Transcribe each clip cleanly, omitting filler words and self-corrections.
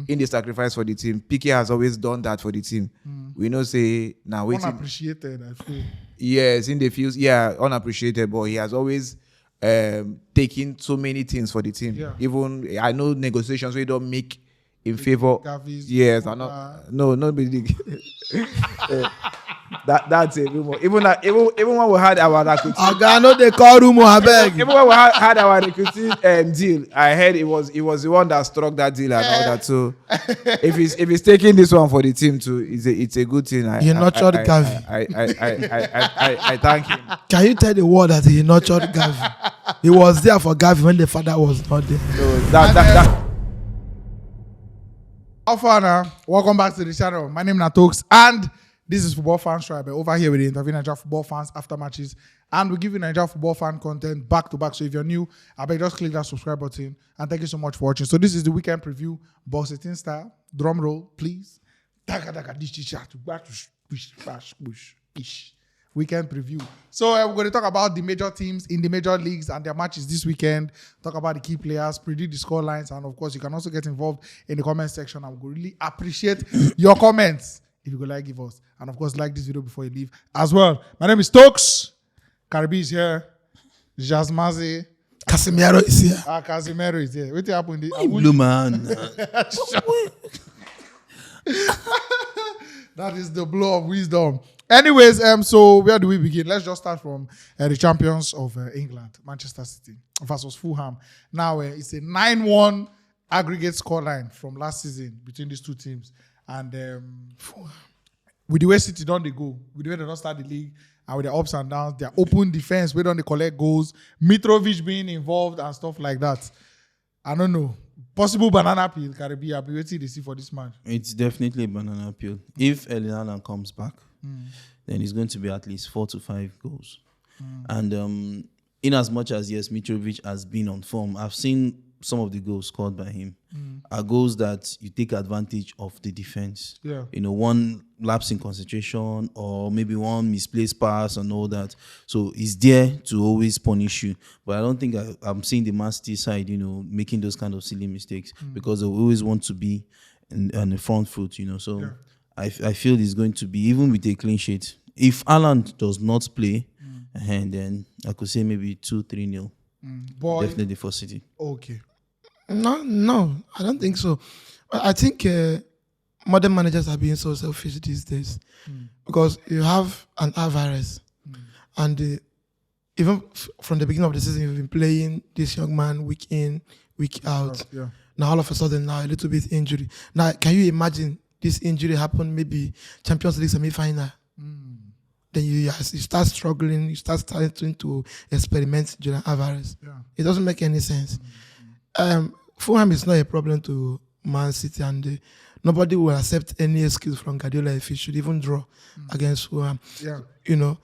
in the sacrifice for the team. Piqué has always done that for the team. We know say now waiting. Unappreciated, I feel. Yes, in the field, unappreciated, but he has always taken so many things for the team. Yeah. Even I know negotiations we don't make in favor. Gavi's, Yes, I know. No, nobody. That's it. Even when we had our recruiting, I know they call rumor. I beg. even when we had our recruiting deal, I heard it was the one that struck that deal and all that. So if he's taking this one for the team too, it's a good thing. He nurtured Gavi. I thank him. Can you tell the world that he nurtured Gavi? He was there for Gavi when the father was not there. So that. How far now? Welcome back to the channel. My name is Tox, and this is Football Fans Tribe. Over here, we interview Nigerian football fans after matches, and we give you Nigerian football fan content back to back. So if you're new, I beg just click that subscribe button, and thank you so much for watching. So this is the weekend preview, box 18 style. Drum roll, please. Weekend preview. So we're going to talk about the major teams in the major leagues and their matches this weekend. Talk about the key players, predict the score lines, and of course, you can also get involved in the comment section. I would really appreciate your comments if you could give us. And of course, like this video before you leave as well. My name is Tox. Karibi is here. Jaxmaxy. Casemiro is here. Casemiro is here. What happened? Blue man. That is the blow of wisdom. Anyways, so where do we begin? Let's just start from the champions of England, Manchester City versus Fulham. Now, it's a 9-1 aggregate scoreline from last season between these two teams. And with the way City don't they go, with the way they don't start the league, and with their ups and downs, their open defense, where don't they collect goals, Mitrovic being involved and stuff like that. I don't know. Possible banana peel, Karibi. I'll be waiting to see for this match. It's definitely a banana peel. If Milan comes back, then it's going to be at least 4 to 5 goals. And in as much as, yes, Mitrovic has been on form, I've seen some of the goals scored by him are goals that you take advantage of the defense. Yeah. You know, one lapse in concentration or maybe one misplaced pass and all that. So he's there to always punish you. But I don't think I'm seeing the Man City side, you know, making those kind of silly mistakes because they always want to be on the front foot, you know. So yeah. I feel it's going to be, even with a clean sheet, if Haaland does not play, and then I could say maybe 2-3-0. Definitely for City. Okay. No, I don't think so. I think modern managers are being so selfish these days because you have an Alvarez, and even from the beginning of the season, you've been playing this young man week in, week out. Yeah. Now all of a sudden, now a little bit injury. Now, can you imagine this injury happen maybe Champions League semi-final? Then you start struggling, you start starting to experiment Julian Alvarez. Yeah. It doesn't make any sense. Fulham is not a problem to Man City, and nobody will accept any excuse from Guardiola if he should even draw against Fulham. Yeah. You know,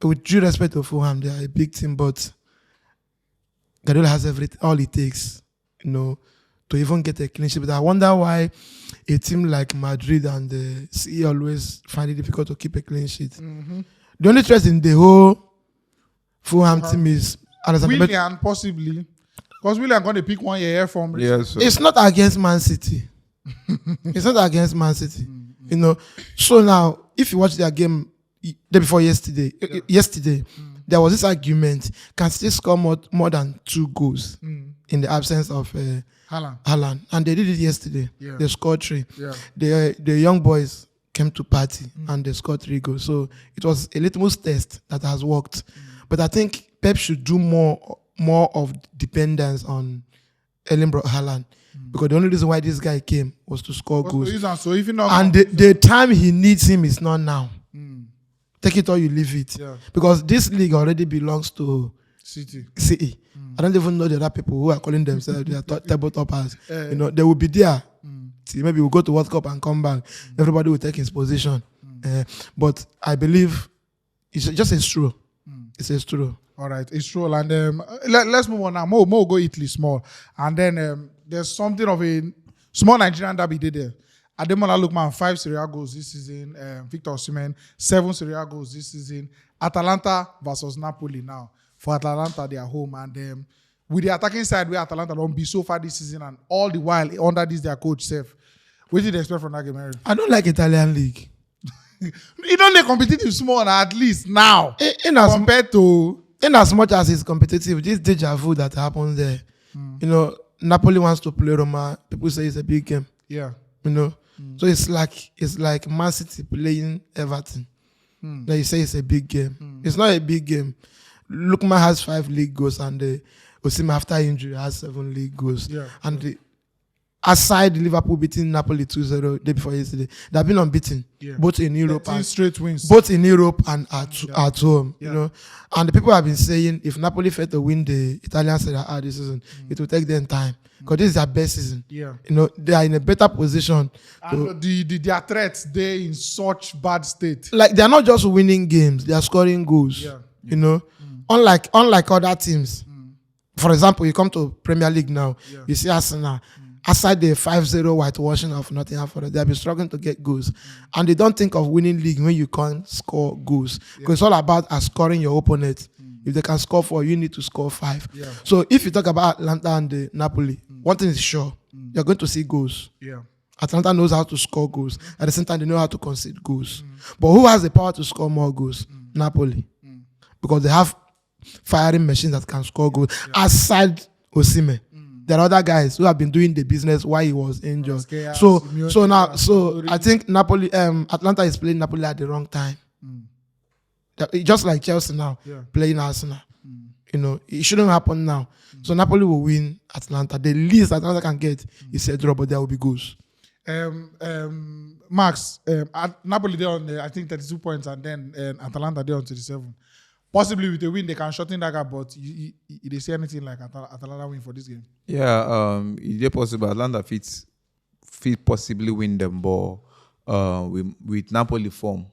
with due respect to Fulham, they are a big team, but Guardiola has all it takes, you know, to even get a clean sheet. But I wonder why a team like Madrid and the City always find it difficult to keep a clean sheet. The only threat in the whole Fulham team is Willian, possibly. Because Willian going to pick 1 year from. Yes, sir. It's not against Man City. It's not against Man City. You know. So now, if you watch their game day before yesterday, there was this argument: can City score more than 2 goals in the absence of Haaland? And they did it yesterday. Yeah. They scored 3. Yeah. The young boys came to party and they scored 3 goals. So it was a litmus test that has worked. But I think Pep should do more of dependence on Erling Haaland, because the only reason why this guy came was to score goals. So if and the time he needs him is not now. Take it or you leave it. Yeah. Because this league already belongs to City. I don't even know the other people who are calling themselves their table toppers. You know, they will be there. See, maybe we'll go to World Cup and come back. Everybody will take his position. But I believe it's just a straw. It's a straw. All right, it's true. And let's move on now. Mo go Italy small. And then there's something of a small Nigerian derby there. Ademola Lookman, 5 Serie A goals this season. Victor Osimhen, 7 Serie A goals this season. Atalanta versus Napoli now. For Atalanta, they are home. And with the attacking side where Atalanta don't be so far this season and all the while under this their coach self. What did they expect from that game, Harry? I don't like Italian league. You don't like competitive small at least now. Compared to in as much as it's competitive, this deja vu that happened there. You know, Napoli wants to play Roma. People say it's a big game. Yeah. You know, so it's like Man City playing Everton. Then you say it's a big game. It's not a big game. Lukman has 5 league goals and Osimhen after injury has 7 league goals. Yeah. And aside Liverpool beating Napoli 2-0 day before yesterday, they've been unbeaten both in Europe 13 and straight wins. both in Europe and at home. Yeah. You know, and the people have been saying if Napoli fail to win the Italian Serie A this season, it will take them time because this is their best season. Yeah. You know, they are in a better position. And their threats, they in such bad state. Like they are not just winning games; they are scoring goals. Yeah. You know, unlike other teams. For example, you come to Premier League now, you see Arsenal. Aside the 5-0 whitewashing of Nottingham Forest, they have been struggling to get goals. And they don't think of winning league when you can't score goals. Because it's all about scoring your opponent. If they can score 4, you need to score 5. Yeah. So if you talk about Atalanta and Napoli, one thing is sure, you're going to see goals. Yeah. Atalanta knows how to score goals. At the same time, they know how to concede goals. But who has the power to score more goals? Napoli. Because they have firing machines that can score goals. Aside Osimhen. There are other guys who have been doing the business while he was injured. So I think Atlanta is playing Napoli at the wrong time. Just like Chelsea now, playing Arsenal. You know, it shouldn't happen now. So Napoli will win Atlanta. The least Atlanta can get is a draw, but there will be goals. Max, Napoli they're on I think 32 points, and then Atalanta they're on 37. Possibly with a win, they can shorten that gap, but you they say anything like Atalanta win for this game? Yeah, it's possible. Atlanta fit possibly win them, but with Napoli form,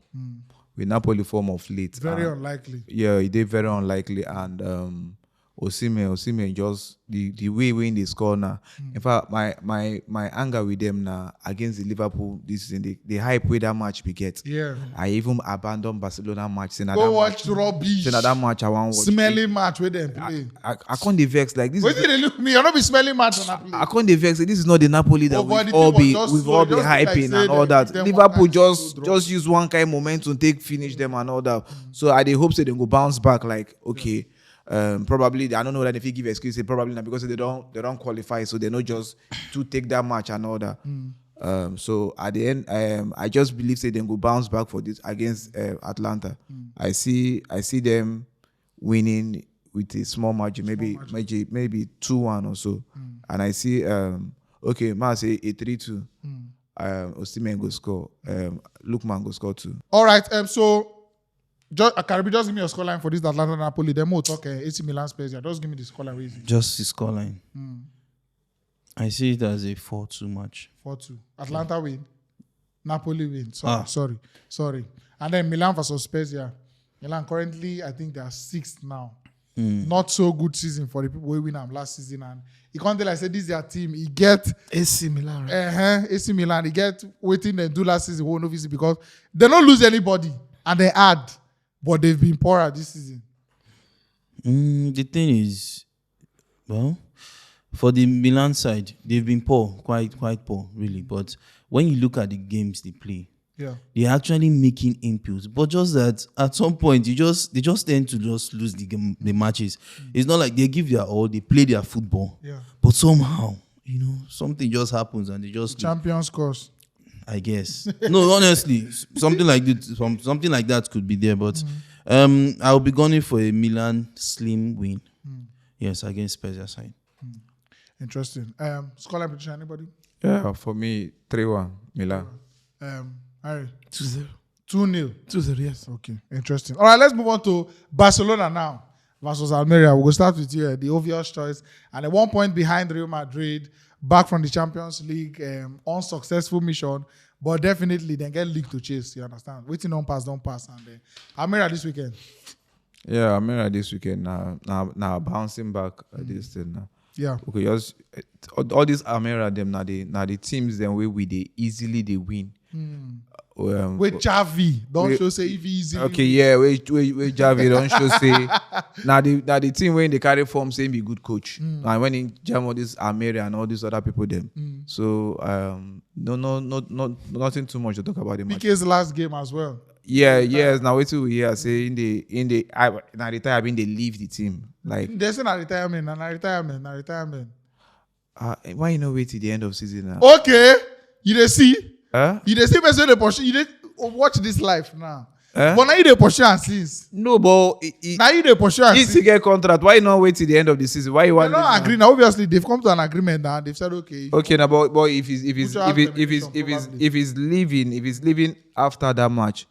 of late, Very unlikely. Yeah, it is very unlikely, and Osimhen just the way when they score now. In fact, my anger with them now against the Liverpool this season, the hype with that match we get. Yeah. I even abandoned Barcelona match. Go watch rubbish. That match I want watch. Smelly match with them play. I can't be vexed like this. Wait till they look me. You're not be smelly match on Napoli. I can't be vexed. This is not the Napoli that we've all been hyping and all that. Liverpool just use one kind of momentum take finish them and all that. So I hope they go bounce back like okay. Probably I don't know that if you give excuses, probably not because they don't qualify, so they not just to take that match and all that. So at the end, I just believe they go bounce back for this against Atlanta. I see them winning with a small margin, maybe 2-1 or so, and I see man say a 3-2. Osimhen go score. Lukman go score 2. All right. So. Karibi, just give me a scoreline for this Atlanta Napoli. Then we'll talk AC Milan Spezia. Just give me the scoreline. Just the scoreline. I see it as a 4-2 match. 4-2. Atlanta win. Napoli win. Sorry. And then Milan versus Spezia. Milan currently, I think they are 6th now. Not so good season for the people who win them last season. And he can't tell I said this is their team. He get AC Milan. Right? AC Milan. He get waiting they do last season. Won't obviously because they don't lose anybody and they add. But they've been poorer this season. The thing is, well, for the Milan side, they've been poor, quite poor, really. But when you look at the games they play, they're actually making inputs. But just that at some point, they just tend to just lose the matches. It's not like they give their all, they play their football. Yeah. But somehow, something just happens and they just Champions course. I guess. No, honestly, something like that could be there. But I'll be going for a Milan slim win. Yes, against Spezia side. Interesting. Scoreline prediction, anybody? Yeah, for me, 3-1 Milan. Harry? 2-0. 2-0. 2-0, yes. Okay, interesting. All right, let's move on to Barcelona now versus Almeria. We'll start with you, the obvious choice. And at 1 point behind Real Madrid, back from the Champions League, unsuccessful mission, but definitely they get league to chase, you understand? Waiting on pass, don't pass. And Almeria this weekend. Yeah, Almeria this weekend now bouncing back this thing now. Yeah. Okay, just all these Almeria them now the teams them where they easily they win. With Javi, don't show say if he's okay, yeah, with Javi, don't show say now the team when they carry form saying be good coach. And when in jam all this Amiri and all these other people them. So nothing too much to talk about the match. PK's last game as well. Yeah, yes. Now wait till we hear say in the now the time they leave the team. Like there's a retirement. Why you not wait till the end of season now? Okay, you dey see. Huh? You dey see person dey pursue. You dey watch this life now. Huh? But now you dey pursue and since. No, but Now you dey pursue and if since. to get contract, why you not wait till the end of the season? Why you want? They don't agree now. Obviously, they've come to an agreement now. They've said okay. Okay, now but if he's leaving after that match,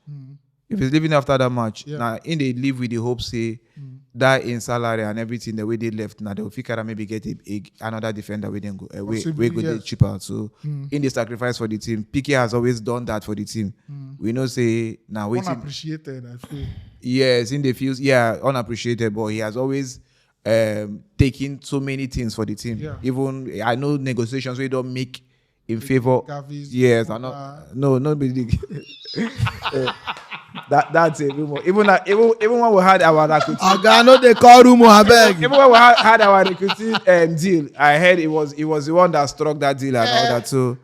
if he's leaving after that match, now in they leave with the hope say that in salary and everything the way they left, now they will figure maybe get another defender we then go we go the cheaper. So in the sacrifice for the team, PK has always done that for the team. We know say now waiting. Unappreciated, I feel. Yes, in the fields, unappreciated, but he has always taken so many things for the team. Yeah. Even I know negotiations we don't make in favor. Gavis, Yes, I know. No, not big. That's it. Even when we had our recruiting, I know they call rumor, I beg. even when we had our recruiting deal, I heard it was the one that struck that deal and all that. So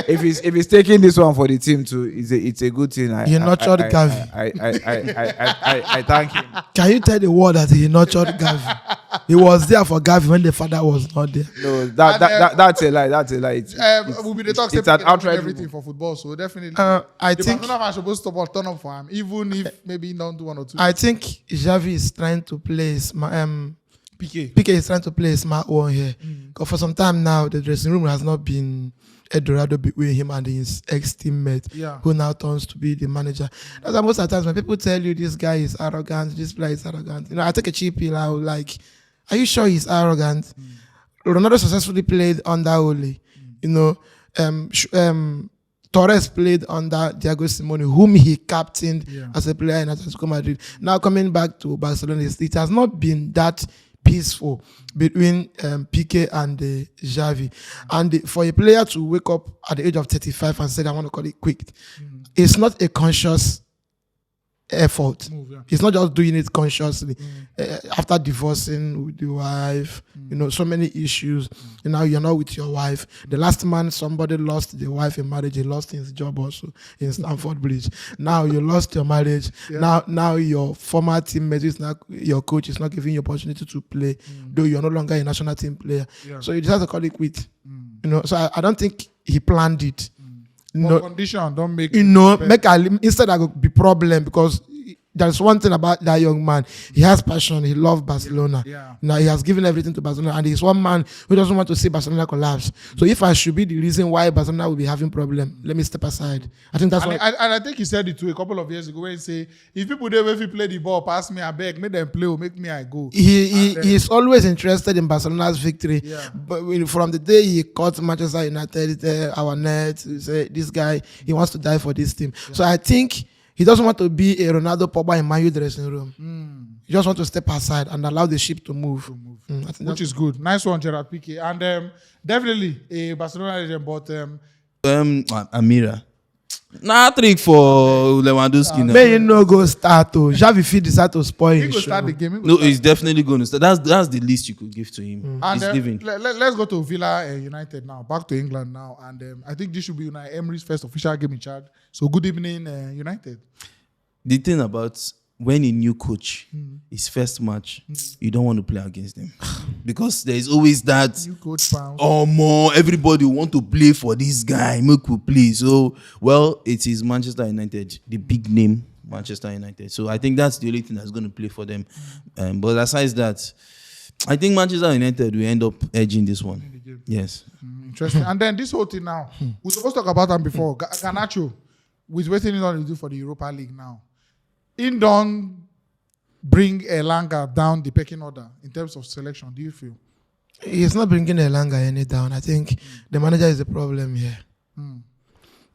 if he's taking this one for the team too, it's a good thing. He nurtured Gavi. I thank him. Can you tell the world that he nurtured Gavi? He was there for Gavi when the father was not there. No, that's a lie. That's a lie. We'll be the talk. It's an outright everything for football. So definitely, I the think Barcelona fans supposed to turn up for him, even if maybe he don't do one or two. I think Xavi is trying to play PK. PK is trying to play a smart one here. Because for some time now, the dressing room has not been Eldorado between him and his ex-teammate, who now turns to be the manager. That's why most of the times when people tell you this guy is arrogant, this player is arrogant, I take a cheap pill. I would like, are you sure he's arrogant? Ronaldo successfully played under Ole. Torres played under Diego Simeone, whom he captained as a player in Atletico Madrid. Now coming back to Barcelona, it has not been that peaceful between Piqué and Xavi. And for a player to wake up at the age of 35 and say, I want to call it quick, it's not a conscious effort. He's not just doing it consciously. After divorcing with the wife, so many issues. You're not with your wife. The last man, somebody lost the wife in marriage. He lost his job also in Stamford Bridge. Now you lost your marriage. Now your former teammate is not your coach is not giving you opportunity to play, though you're no longer a national team player. So you just have to call it quit. So I don't think he planned it. Condition don't make instead I go be problem because there's one thing about that young man. He has passion. He loves Barcelona. Now he has given everything to Barcelona, and he's one man who doesn't want to see Barcelona collapse. So if I should be the reason why Barcelona will be having problem, let me step aside. I think that's and I think he said it too a couple of years ago when he say, if people there if you play the ball, pass me, I beg, make them play or make me I go. He's always interested in Barcelona's victory. But from the day he caught Manchester United, our net, say this guy, he wants to die for this team. So I think he doesn't want to be a Ronaldo Pogba in Man U dressing room. He just wants to step aside and allow the ship to move. I think which is good. Nice one, Gerard Piqué. And definitely a Barcelona legend, but Amira. Nah, trick for Lewandowski. May you no go start to Xavi feed decide to spoil he go start the game. No, he's definitely going to start. That's the least you could give to him. And He's leaving. Let's go to Villa United now. Back to England now. And I think this should be Unai Emery's first official game in charge. So good evening, United. The thing about when a new coach, his first match, you don't want to play against them. Because there is always that, New coach pound. more everybody want to play for this guy, make we play. So, well, it is Manchester United, the big name Manchester United. So I think that's the only thing that's going to play for them. But aside that, I think Manchester United will end up edging this one. Yes. Interesting. And then this whole thing now, we supposed to talk about them before. Garnacho, with what he's going to do for the Europa League now. In don't bring Elanga down the pecking order in terms of selection, do you feel? He's not bringing Elanga any down. I think the manager is the problem here.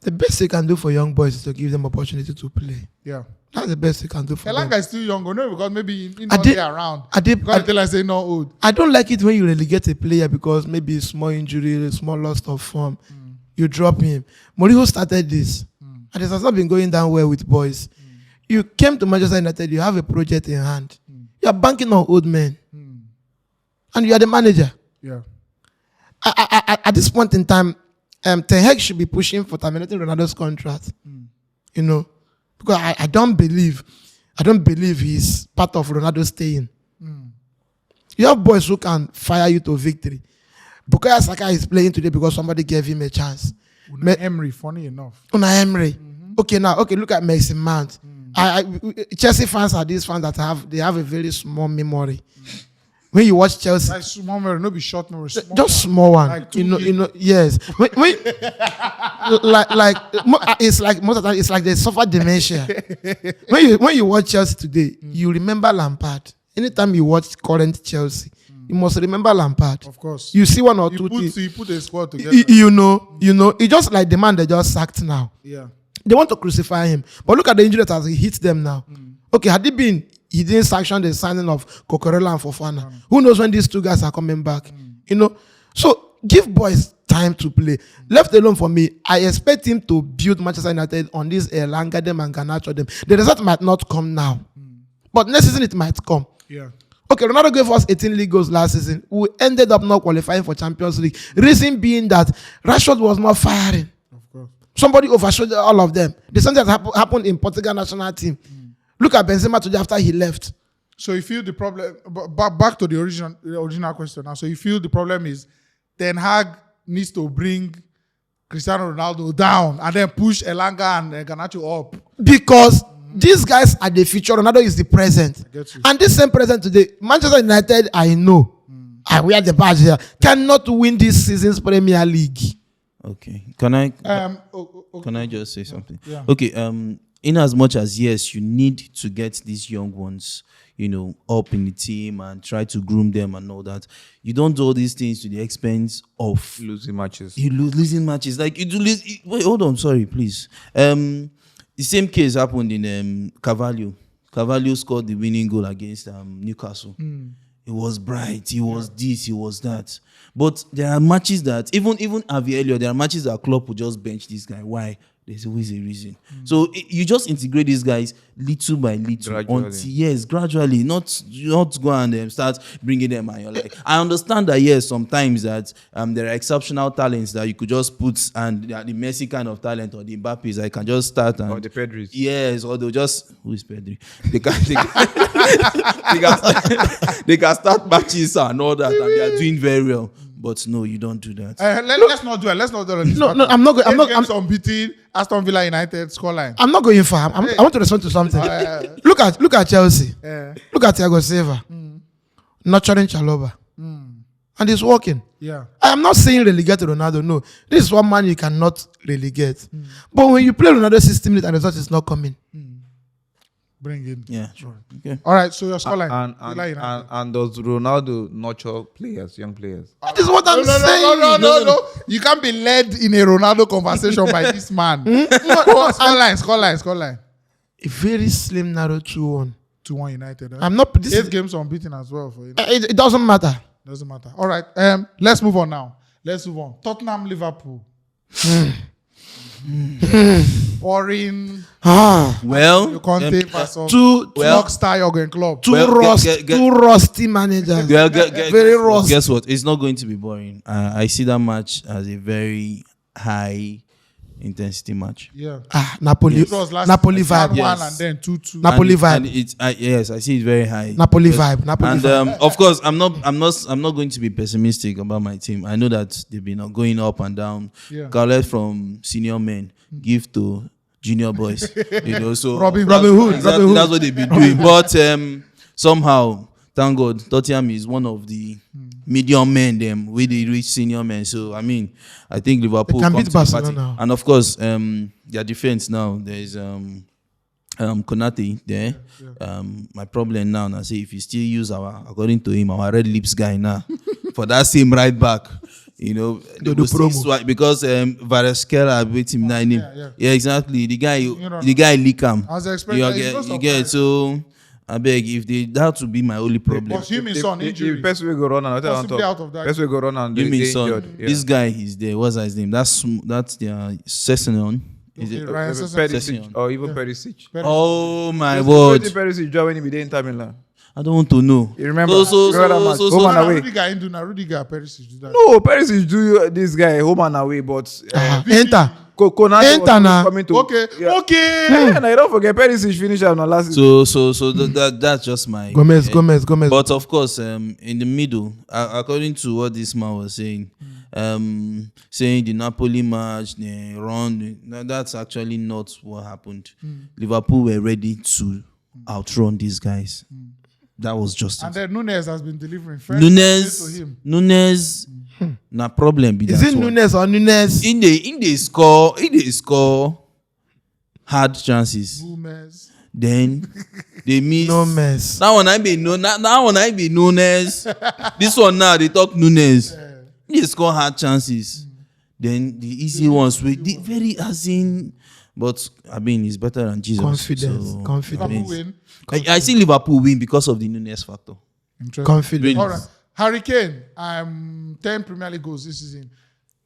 The best he can do for young boys is to give them opportunity to play. Yeah. That's the best he can do for Elanga them. is still young, no, because maybe he's not there around. I don't like it when you relegate a player because maybe small injury, small loss of form. You drop him. Mourinho started this. And it has not been going down well with boys. You came to Manchester United, you have a project in hand. You are banking on old men. And you are the manager. Yeah. At this point in time, Ten Hag should be pushing for terminating Ronaldo's contract. You know, because I don't believe he's part of Ronaldo staying. You have boys who can fire you to victory. Bukayo Saka is playing today because somebody gave him a chance. Unai Emery, funny enough. Unai Emery. Okay, look at Mason Mount. Chelsea fans are these fans that have a very small memory. When you watch Chelsea, Like small memory, no be short memory. just small one. Like You know, yes. When, it's like most of the time it's like they suffer dementia. when you watch Chelsea today, you remember Lampard. Anytime you watch current Chelsea, you must remember Lampard. Of course. You see one or two things. You put a squad together. You know, it's just like the man they just sacked now. Yeah. They want to crucify him. But look at the injury that has hit them now. Okay, had it been he didn't sanction the signing of Cucurella and Fofana, who knows when these two guys are coming back? You know, so give boys time to play. Left alone for me, I expect him to build Manchester United on this Elanga them and Garnacho them. The result might not come now, but next season it might come. Yeah. Okay, Ronaldo gave us 18 league goals last season. We ended up not qualifying for Champions League. Reason being that Rashford was not firing. Of course. Somebody overshot all of them. The same thing that happened in Portugal national team. Look at Benzema today after he left. So you feel the problem, back to the original question now. So you feel the problem is Ten Hag needs to bring Cristiano Ronaldo down and then push Elanga and Garnacho up. Because these guys are the future. Ronaldo is the present. I get you. And this same present today, Manchester United, I know, I wear the badge here, cannot win this season's Premier League. Okay. Can I Okay. can I just say something? Yeah. Okay. In as much as yes, you need to get these young ones, you know, up in the team and try to groom them and all that. You don't do all these things to the expense of Losing matches. losing matches. Like you do lose. Wait, hold on. Sorry, please. The same case happened in Carvalho. Carvalho scored the winning goal against Newcastle. It was bright. He was this. He was that. But there are matches that even Javier Elliott, there are matches that Klopp will just bench this guy. Why? There's always a reason. So you just integrate these guys little by little. Gradually. Gradually. Not go and start bringing them. And you're like, I understand that yes, sometimes that there are exceptional talents that you could just put, and the Messi kind of talent or the Mbappes, I can just start and Or the Pedris. yes, or they'll just who is Pedri? They can start matches and all that, and they are doing very well. But no, you don't do that. Let's not do it. Let's not do it. No, I'm not. I'm games unbeaten. Aston Villa United scoreline. I'm not going far. I want to respond to something. Look at Chelsea. Look at Thiago Silva. Nurturing Chalobah. And it's working. Yeah. I am not saying relegate Ronaldo. No. This is one man you cannot relegate. But when you play Ronaldo 60 minutes and the result is not coming. Bring in. Yeah, sure. Okay. All right. So your scoreline. And does Ronaldo nurture players, young players? That is what I'm saying. No. You can't be led in a Ronaldo conversation by this man. Scoreline. A very slim, narrow 2-1. 2-1 United. I'm not. This 8 is, games unbeaten as well for you. it doesn't matter. Doesn't matter. All right. Let's move on now. Tottenham, Liverpool. Boring. Well, Conte versus Two Rockstar Jurgen Klopp. two rusty managers. Very rusty. Guess what? It's not going to be boring. I see that match as a very high intensity match. Yeah. Napoli. It was last Napoli season, vibe. 1-1 and then 2-2. Napoli And vibe. it's yes, I see it very high. Napoli Yes. vibe. Napoli And vibe. of course, I'm not going to be pessimistic about my team. I know that they've been going up and down. Yeah. Collect from senior men, give to junior boys. So Robin Hood. That's what they've been doing. But somehow, thank God, Tottenham is one of the medium men them with the rich senior men. So I mean, I think Liverpool They can come beat to the party. Barcelona. And of course, their defense now there is Konate there. My problem now, I say if you still use according to him, our red lips guy now for that same right back. They do will see promo. swipe because Vareskera beat him 9-0. Yeah, exactly. The guy leak him. I was expecting You get so. I beg if that would be my only problem. Was him his son injury? If best way go run and Possibly out of that. best way go run and You mean son? injured. Yeah. This guy is there. What's his name? That's their Sessenon. Is it Ryan Sessegnon? or even Perisic. Oh my What word! did Perisic join when he be there Inter Milan? I don't want to know. You remember? So, Remember that match? Home and away. Rudiger, Perisic do that. No, Perisic do this guy home and away, but Enter. Konate Enter was now. coming to. Okay. And I don't forget Perisic finished on last season. So that's just my Gomez. But of course, in the middle, according to what this man was saying, saying the Napoli match, they run. No, that's actually not what happened. Liverpool were ready to outrun these guys. That was just And it. then Nunes has been delivering. Nunes, na problem be Is that it one. Nunes or Nunes? In the score hard chances. Gomez. Then they miss. No mess. That one I be Nunes. This one now they talk Nunes. They score hard chances. Then the easy ones with the very as in. But I mean, it's better than Jesus. Confidence. So, Confidence. Liverpool win. I see Liverpool win because of the Nunes factor. Interesting. Confidence. All right. Harry Kane, 10 Premier League goals this season.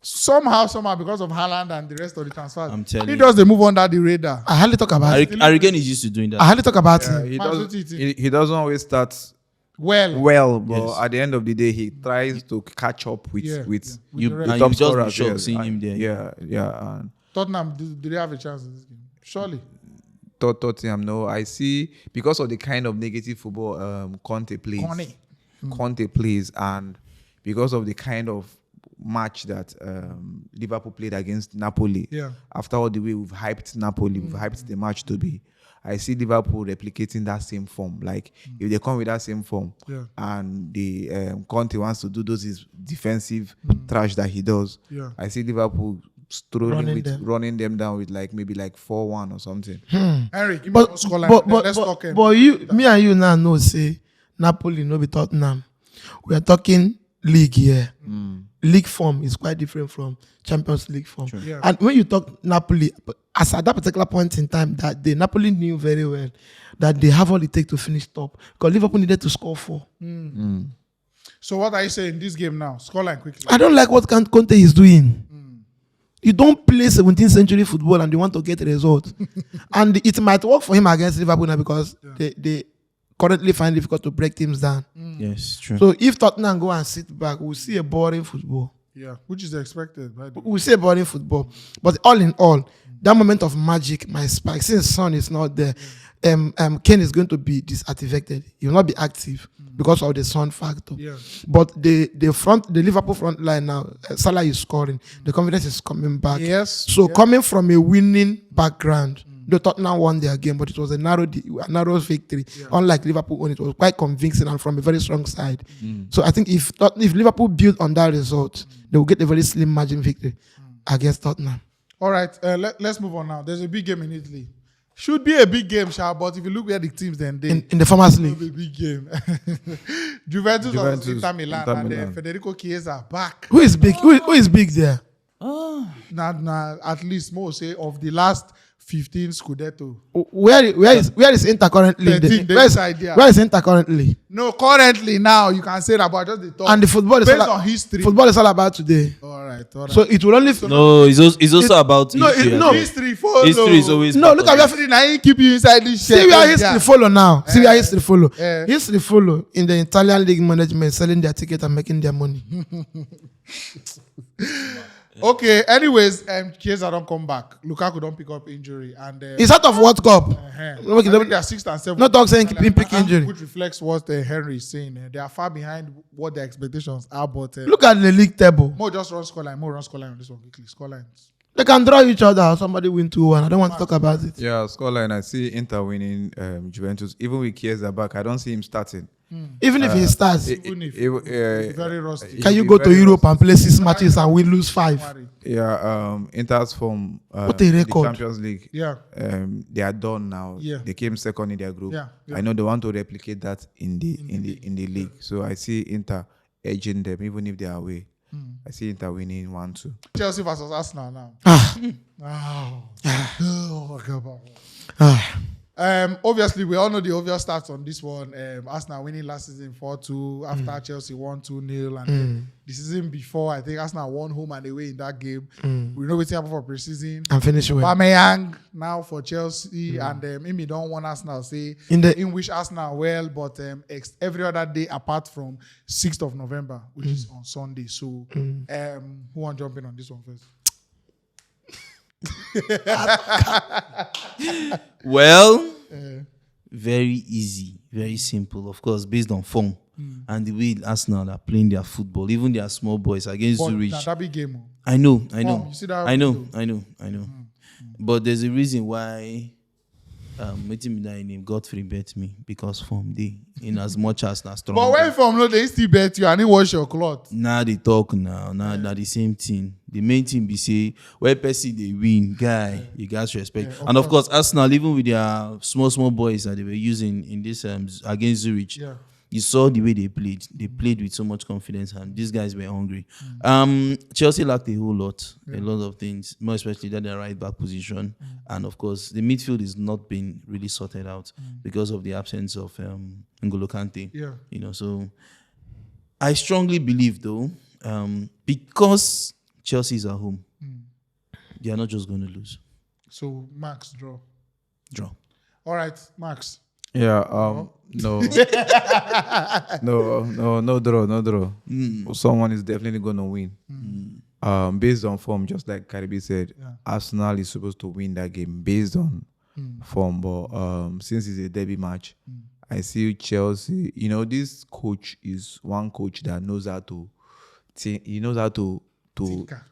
Somehow, because of Haaland and the rest of the transfers, I'm telling he you. does the move under the radar. I hardly talk about it. Harry Kane is used to doing that. I hardly talk about it. He doesn't always start Well, but Yes. at the end of the day, he tries to catch up with Yeah, with yeah. You, the and top you just be scorers. shocked Yes. seeing him there. Yeah. And Tottenham, do they have a chance in this game? Surely. Tottenham, no, I see because of the kind of negative football Conte plays. Conte plays, and because of the kind of match that Liverpool played against Napoli. Yeah. After all the way we've hyped Napoli, we've hyped the match to be. I see Liverpool replicating that same form. Like if they come with that same form, and the Conte wants to do those his defensive trash that he does, I see Liverpool running them down with maybe 4-1 or something. Henry, give me one scoreline. Let's talk. But me and you now know say Napoli no be Tottenham. We are talking league here. League form is quite different from Champions League form. Yeah. And when you talk Napoli, as at that particular point in time, that the Napoli knew very well that they have all it takes to finish top because Liverpool needed to score 4. So what are you saying in this game now? Scoreline quickly. I don't like what Conte is doing. You don't play 17th century football and you want to get a result. And it might work for him against Liverpool now because they currently find it difficult to break teams down. Yes, true. So if Tottenham go and sit back, we'll see a boring football. Yeah, which is expected. By the way. We'll see a boring football. But all in all, that moment of magic might spike. Since Son is not there, Kane is going to be disactivated. He will not be active because of the Son factor. Yeah. But the Liverpool front line now, Salah is scoring. The confidence is coming back. Yes. So coming from a winning background, the Tottenham won their game, but it was a narrow victory. Unlike Liverpool, when it was quite convincing and from a very strong side. So I think if Liverpool build on that result, they will get a very slim margin victory against Tottenham. All right, let's move on now. There's a big game in Italy. Should be a big game, but if you look at the teams, then they In the Farmers League. a big game. Juventus versus Inter Milan, and Federico Chiesa back. Who is big? Who is big there? Now, at least more say of the last 15 Scudetto. Where is Inter currently? 13, Where is Inter currently? No, currently now you can say that, but just the top. And the football is based all on history. Football is all about today. All right. So it will only. No, it's also about history. no. History follow. History is always No, part look of at it. where History now keep you inside this See shit. where history follow now. See where history follow. Eh. History follow in the Italian league management, selling their ticket and making their money. Okay. Anyways, Chiesa don't come back. Lukaku don't pick up injury, and It's out of World Cup. I think they are 6th and 7th. Not talk saying pick injury. Which reflects what Henry is saying. They are far behind what their expectations are. But Look at the league table. more just run scoreline. More run scoreline on this one quickly. Scorelines. They can draw each other. Somebody win 2-1. I don't want to talk about it. Yeah, scoreline. I see Inter winning Juventus. Even with Chiesa back, I don't see him starting. Even if he starts, Even if very rusty. can you go to Europe and play 6 matches and we lose 5? Yeah, Inter's from What a record. the Champions League. Yeah. They are done now. Yeah. They came second in their group. Yeah, yeah. I know they want to replicate that in the league. So I see Inter edging them, even if they are away. I see Inter winning 1-2. Chelsea versus Arsenal now. Ah. Oh. Oh, God. Obviously, we all know the obvious stats on this one. Arsenal winning last season 4-2 after Chelsea won 2-0. And the season before, I think Arsenal won home and away in that game. We know what's happened for pre-season. And finish well. Aubameyang now for Chelsea. And Amy don't want Arsenal say in wish Arsenal well, but every other day apart from 6th of November, which is on Sunday. So who want to jump in on this one first? Well, very easy, very simple. Of course, based on form and the way Arsenal are playing their football, even their small boys against Zurich. That big game. I know. You see that I know. But there's a reason why meeting me that name Godfrey bet me, because form day in as much as na strong. But when from no, they still bet you and they wash your cloth. Now they talk now the same thing. The main thing be say where Percy they win, guy, you guys respect. And of course Arsenal, even with their small boys that they were using in this against Zurich. Yeah. You saw the way they played. They played with so much confidence, and these guys were hungry. Chelsea lacked a whole lot, a lot of things, more especially that their right back position, and of course the midfield is not being really sorted out because of the absence of N'Golo Kante. Yeah. You know, so I strongly believe though, because Chelsea is at home, they are not just going to lose. So Max draw. All right, Max. Yeah, no draw. Someone is definitely going to win. Based on form, just like Karibi said, Arsenal is supposed to win that game based on form. But since it's a derby match, I see Chelsea. You know, this coach is one coach that knows how to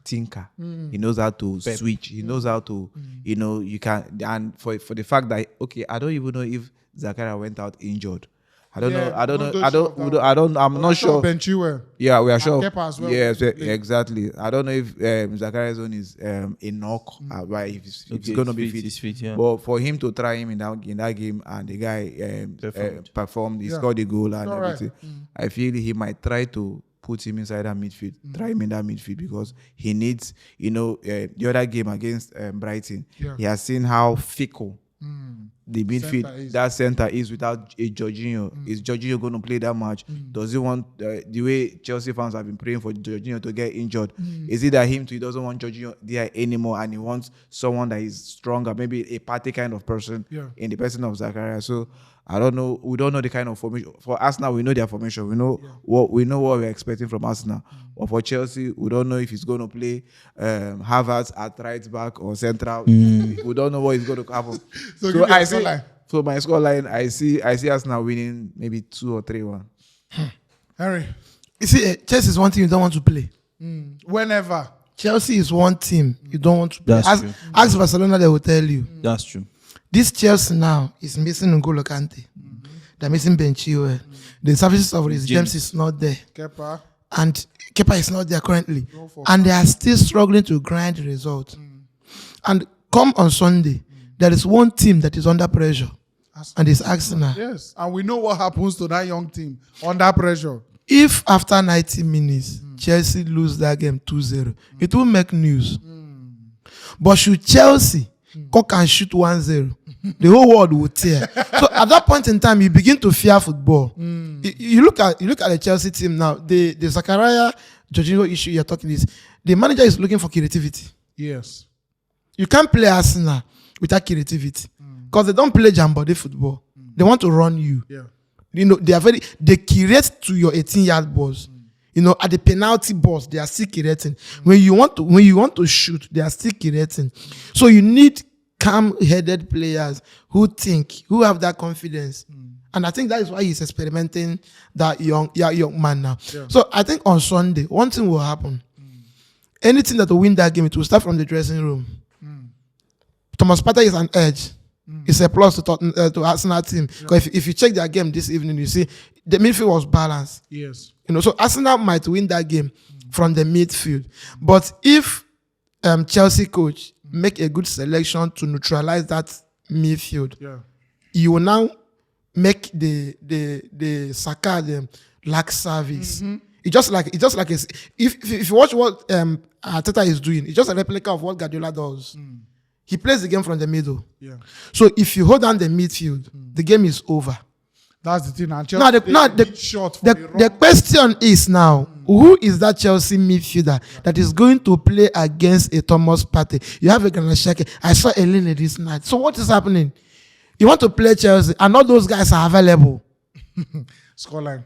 tinker. He knows how to switch. He knows how to, you can. And for the fact that, okay, I don't even know if Zakaria went out injured. I'm not sure. Yeah, we are sure. Well. Yes, exactly. I don't know if Zakaria's zone is a knock. If it's going to be fit. Yeah. But for him to try him in that game and the guy performed, he scored the goal and everything. I feel he might try to put him inside that midfield, try him in that midfield, because he needs, the other game against Brighton, he has seen how fickle the midfield, that center is without a Jorginho. Is Jorginho going to play that match? Does he want, the way Chelsea fans have been praying for Jorginho to get injured, is it that he doesn't want Jorginho there anymore and he wants someone that is stronger, maybe a party kind of person in the person of Zakaria? So I don't know. We don't know the kind of formation. For Arsenal, we know their formation. We know what we're expecting from Arsenal. But for Chelsea, we don't know if he's going to play Havertz at right back or central. We don't know what is going to happen. So I see. So my scoreline, I see Arsenal winning maybe 2 or 3-1. Harry, you see, Chelsea is one team you don't want to play. Whenever Chelsea is one team you don't want to play. That's true. Ask Barcelona, they will tell you. That's true. This Chelsea now is missing N'Golo Kante. They're missing Ben Chilwell. The services of his James is not there. Kepa. And Kepa is not there currently. And they are still struggling to grind the result. And come on Sunday, there is one team that is under pressure. And it's Arsenal. Yes. And we know what happens to that young team under pressure. If after 90 minutes, Chelsea lose that game 2-0, it will make news. But should Chelsea cock and shoot 1-0, the whole world will tear. So at that point in time, you begin to fear football. You look at the Chelsea team now. The Zakaria Jorginho issue you're talking is the manager is looking for creativity. Yes. You can't play Arsenal without creativity because they don't play jam-body football. They want to run you. Yeah. They create to your 18-yard balls. At the penalty box, they are still creating. When you want to shoot, they are still creating. So you need calm-headed players who think, who have that confidence. And I think that is why he's experimenting that young man now. Yeah. So I think on Sunday, one thing will happen. Anything that will win that game, it will start from the dressing room. Thomas Partey is an edge. It's a plus to Arsenal team. Because if you check their game this evening, you see the midfield was balanced. Yes. So Arsenal might win that game from the midfield. But if Chelsea coach make a good selection to neutralize that midfield, you will now make the Saka them lack service. It's just like if you watch what Arteta is doing, it's just a replica of what Guardiola does. He plays the game from the middle. Yeah. So if you hold down the midfield, the game is over. That's the thing. And Now, the question is now, who is that Chelsea midfielder that is going to play against a Thomas Partey? You have a Granasheke. I saw Elena this night. So what is happening? You want to play Chelsea, and all those guys are available. Scoreline.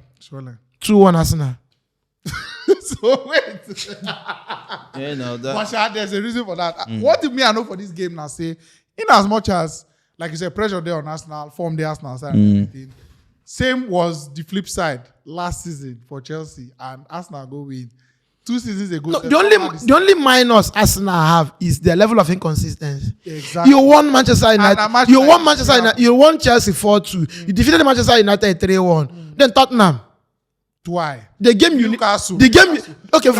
2-1 Arsenal. So wait. Yeah, no, that. But there's a reason for that. What do me I know for this game now say, in as much as, like you said, pressure there on Arsenal, form the Arsenal side and everything. Same was the flip side last season for Chelsea, and Arsenal go win. 2 seasons ago. No, the only minus Arsenal have is their level of inconsistency. Exactly. You won Manchester United. You won Chelsea 4-2. You defeated Manchester United 3-1. Then Tottenham. Why? The game Newcastle. The game. Okay,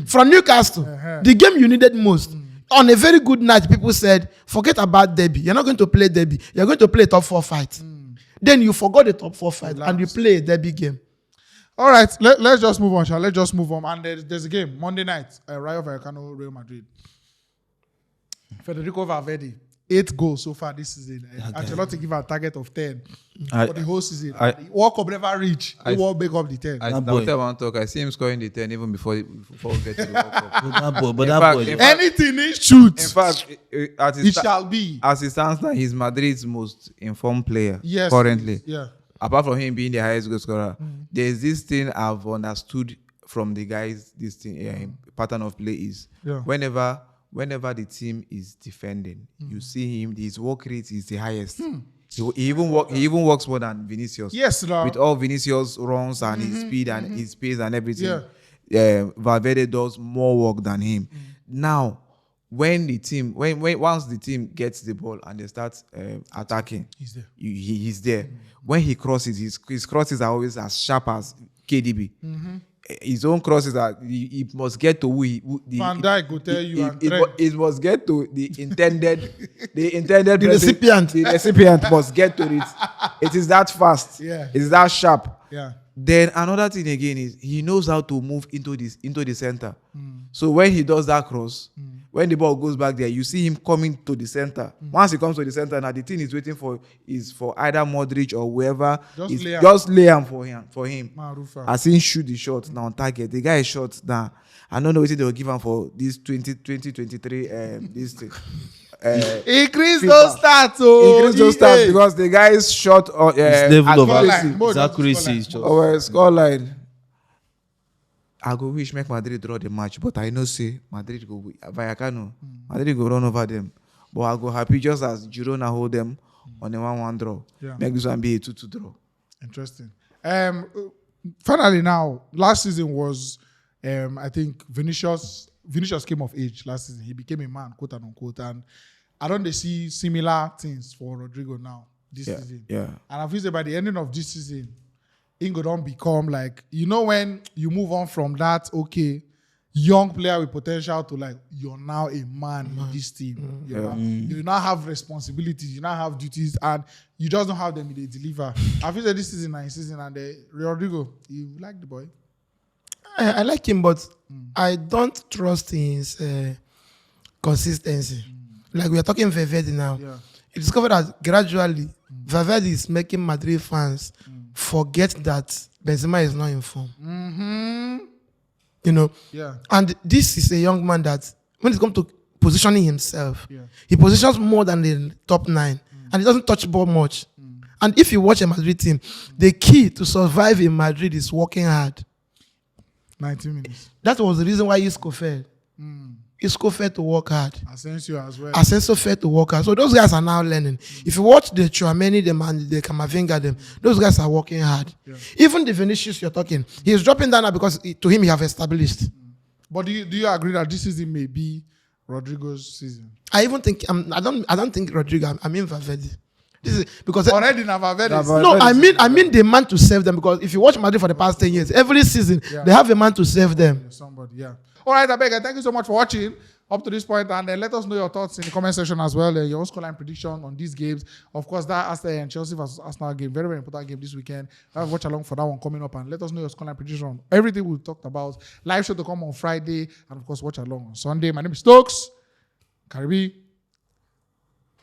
from Newcastle. The game you needed most. On a very good night, people said, forget about derby. You're not going to play derby. You're going to play a top 4 fight. Then you forgot the top 4 fight and you play a derby game. All right, let's just move on, shall let's just move on. And there's a game Monday night, Rayo Vallecano, Real Madrid. Federico Valverde, 8 goals so far this season. Ancelotti give a target of 10 for the whole season. The World Cup never reach. He won't make up the 10. I see him scoring the 10 even before we get to the World Cup. That boy. Anything he shoots, in fact, it shall be. As it stands now, he's Madrid's most informed player Yes, currently. Yeah. Apart from him being the highest goal scorer, there's this thing I've understood from the guys. This thing pattern of play is whenever the team is defending, you see him. His work rate is the highest. He even works more than Vinicius. Yes, no. With all Vinicius runs and his speed and his pace and everything, Valverde does more work than him. Now, when once the team gets the ball and they start attacking, he's there. He's there. When he crosses, his crosses are always as sharp as KDB. His own crosses are he must get to Van Dijk will tell you. It must get to the intended recipient. The recipient must get to it. It is that fast. Yeah. It is that sharp. Yeah. Then another thing again is he knows how to move into the center. So when he does that cross, when the ball goes back there, you see him coming to the center. Once he comes to the center, now the thing he's waiting for is for either Modric or whoever. Just lay him for him. As he shoot the shot now on target. The guy is shot now. I don't know what they will give him for this 2023 this thing. Increase those stats, because the guy is shot on level of accuracy. Scoreline. I go wish make Madrid draw the match, but I know say Madrid go Vallecano. Madrid go run over them. But I go happy just as Girona hold them on a 1-1 draw. Make this one be a 2-2 draw. Interesting. Finally now, last season was I think Vinicius came of age last season. He became a man, quote and unquote. And I don't see similar things for Rodrigo now this season. Yeah. And I feel that by the ending of this season, Ingo don't become like, when you move on from that, young player with potential to like, you're now a man in this team. You now have responsibilities, you now have duties, and you just don't have them, they deliver. I feel that this season and season, and Rodrigo, you like the boy? I like him, but I don't trust his consistency. Like we are talking Valverde now. Yeah. You discovered that gradually Valverde is making Madrid fans forget that Benzema is not in form. Yeah. And this is a young man that, when it comes to positioning himself, he positions more than the top 9, and he doesn't touch ball much. And if you watch a Madrid team, the key to survive in Madrid is working hard. 90 minutes. That was the reason why Isco failed. Isco failed to work hard. Asensio as well. Asensio failed to work hard. So those guys are now learning. If you watch the Tchouameni, the Camavinga, those guys are working hard. Yeah. Even the Vinicius you're talking, he's dropping down now because to him he have established. But do you agree that this season may be Rodrigo's season? I even think I don't think Rodrigo. I mean Valverde. This is because already Valverde. No, I mean the man to save them, because if you watch Madrid for the past 10 years, every season they have a man to save them. Somebody, All right, Abega, thank you so much for watching up to this point, and let us know your thoughts in the comment section as well. Your scoreline prediction on these games. Of course, that Aston and Chelsea versus Arsenal game, very, very important game this weekend. Watch along for that one coming up, and let us know your scoreline prediction on everything we talked about. Live show to come on Friday, and of course, watch along on Sunday. My name is Tox, Karibi,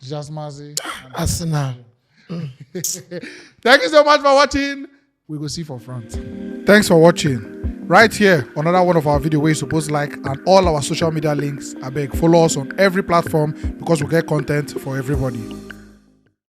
Jaxmaxy. Arsenal. Thank you so much for watching. We go see for front. Thanks for watching. Right here, another one of our video where you're supposed to like, and all our social media links. I beg, follow us on every platform because we get content for everybody.